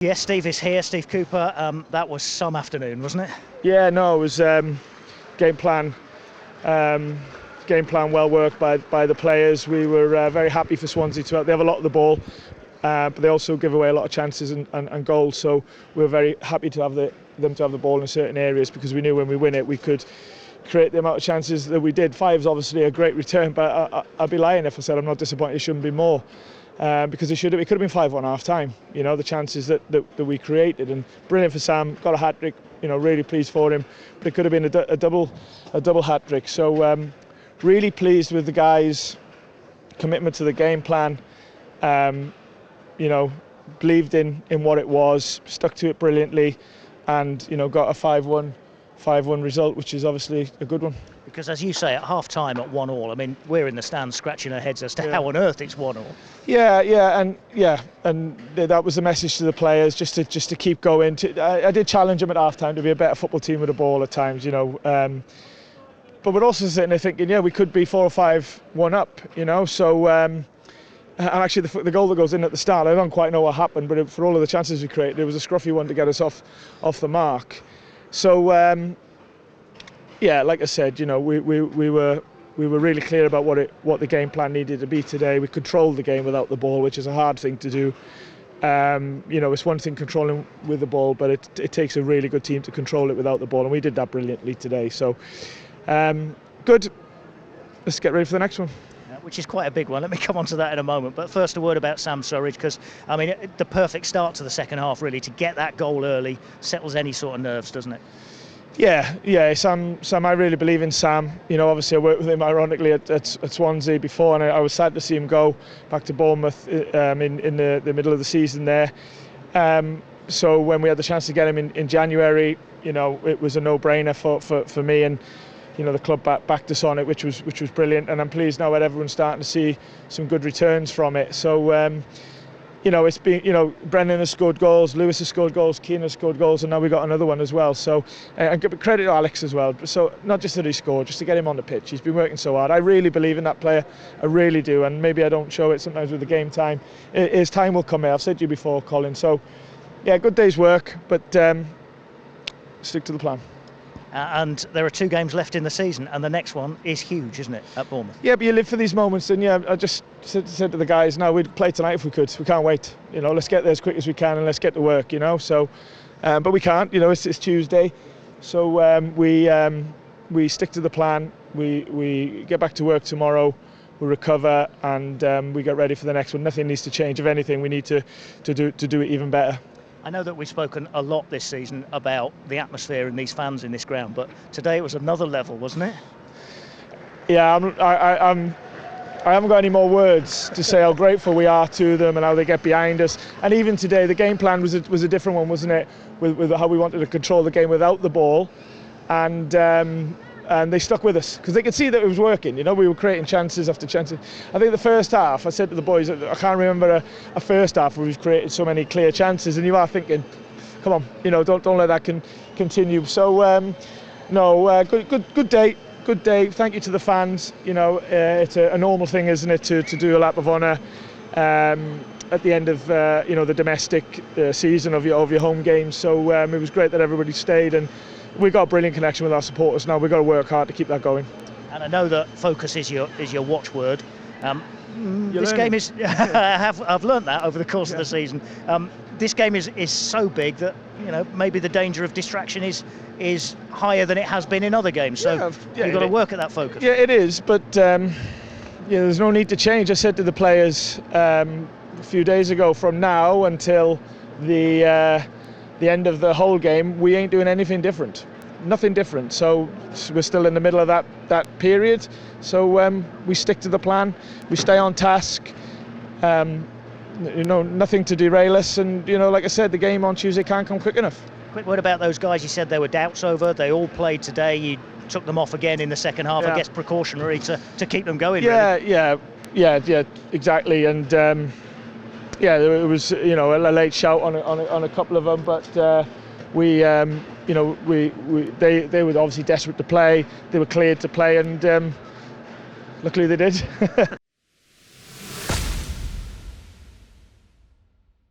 Yes, Steve is here, Steve Cooper. That was some afternoon, wasn't it? Yeah, no, it was game plan well worked by the players. We were very happy for Swansea to they have a lot of the ball, but they also give away a lot of chances and goals. So we were very happy to have them to have the ball in certain areas, because we knew when we win it we could create the amount of chances that we did. 5 is obviously a great return, but I'd be lying if I said I'm not disappointed. It shouldn't be more. Because it could have been 5-1 half time. You know, the chances that we created, and brilliant for Sam, got a hat trick. You know, really pleased for him. But it could have been a double hat trick. So really pleased with the guys' commitment to the game plan. You know, believed in what it was, stuck to it brilliantly, and you know, got a 5-1 result, which is obviously a good one. Because as you say, at half time at 1-1, I mean, we're in the stands scratching our heads as to how on earth it's 1-1. And that was the message to the players, just to keep going. I did challenge them at half time to be a better football team with the ball at times, you know. But we're also sitting there thinking, yeah, we could be 4 or 5-1 up, you know. So and actually the goal that goes in at the start, I don't quite know what happened, but for all of the chances we created, it was a scruffy one to get us off the mark. So yeah, like I said, you know, we were really clear about what the game plan needed to be today. We controlled the game without the ball, which is a hard thing to do. You know, it's one thing controlling with the ball, but it takes a really good team to control it without the ball, and we did that brilliantly today. So good. Let's get ready for the next one. Which is quite a big one. Let me come on to that in a moment. But first, a word about Sam Surridge, because I mean, the perfect start to the second half, really, to get that goal early settles any sort of nerves, doesn't it? Yeah. Sam, I really believe in Sam. You know, obviously I worked with him ironically at Swansea before, and I was sad to see him go back to Bournemouth in the middle of the season there. So when we had the chance to get him in January, you know, it was a no-brainer for me, and you know, the club backed us on it, which was brilliant. And I'm pleased now that everyone's starting to see some good returns from it. So you know, it's been, you know, Brendan has scored goals, Lewis has scored goals, Keane has scored goals, and now we got another one as well. So, and give credit to Alex as well. So, not just that he scored, just to get him on the pitch. He's been working so hard. I really believe in that player. I really do. And maybe I don't show it sometimes with the game time. His time will come here. I've said to you before, Colin. So, yeah, good day's work, but stick to the plan. And there are 2 games left in the season, and the next one is huge, isn't it, at Bournemouth? Yeah, but you live for these moments, and yeah, I just said to the guys, no, we'd play tonight if we could. We can't wait. You know, let's get there as quick as we can, and let's get to work. You know, so, but we can't. You know, it's Tuesday, so we stick to the plan. We get back to work tomorrow. We recover, and we get ready for the next one. Nothing needs to change. If anything, we need to do it even better. I know that we've spoken a lot this season about the atmosphere and these fans in this ground, but today it was another level, wasn't it? Yeah, I haven't got any more words to say how grateful we are to them and how they get behind us. And even today, the game plan was a different one, wasn't it? With how we wanted to control the game without the ball, and they stuck with us because they could see that it was working. You know, we were creating chances after chances. I think the first half, I said to the boys, I can't remember a first half where we've created so many clear chances, and you are thinking, come on, you know, don't let that continue. So no, good day. Good day. Thank you to the fans. You know, it's a normal thing, isn't it, to do a lap of honour at the end of you know, the domestic season of your home games. So it was great that everybody stayed, and we got a brilliant connection with our supporters. Now we've got to work hard to keep that going. And I know that focus is your watchword. This game is I've learnt that over the course of the season. This game is so big that, you know, maybe the danger of distraction is higher than it has been in other games. So you've got to work at that focus. Yeah, it is, but yeah, there's no need to change. I said to the players a few days ago, from now until the end of the whole game, we ain't doing anything different. Nothing different. So we're still in the middle of that period. So we stick to the plan. We stay on task. You know, nothing to derail us. And you know, like I said, the game on Tuesday can't come quick enough. Quick word about those guys. You said there were doubts over. They all played today. You took them off again in the second half. I guess precautionary to keep them going. Yeah, really. yeah, exactly. And yeah, it was, you know, a late shout on a couple of them, but we you know, they were obviously desperate to play. They were cleared to play, and luckily they did.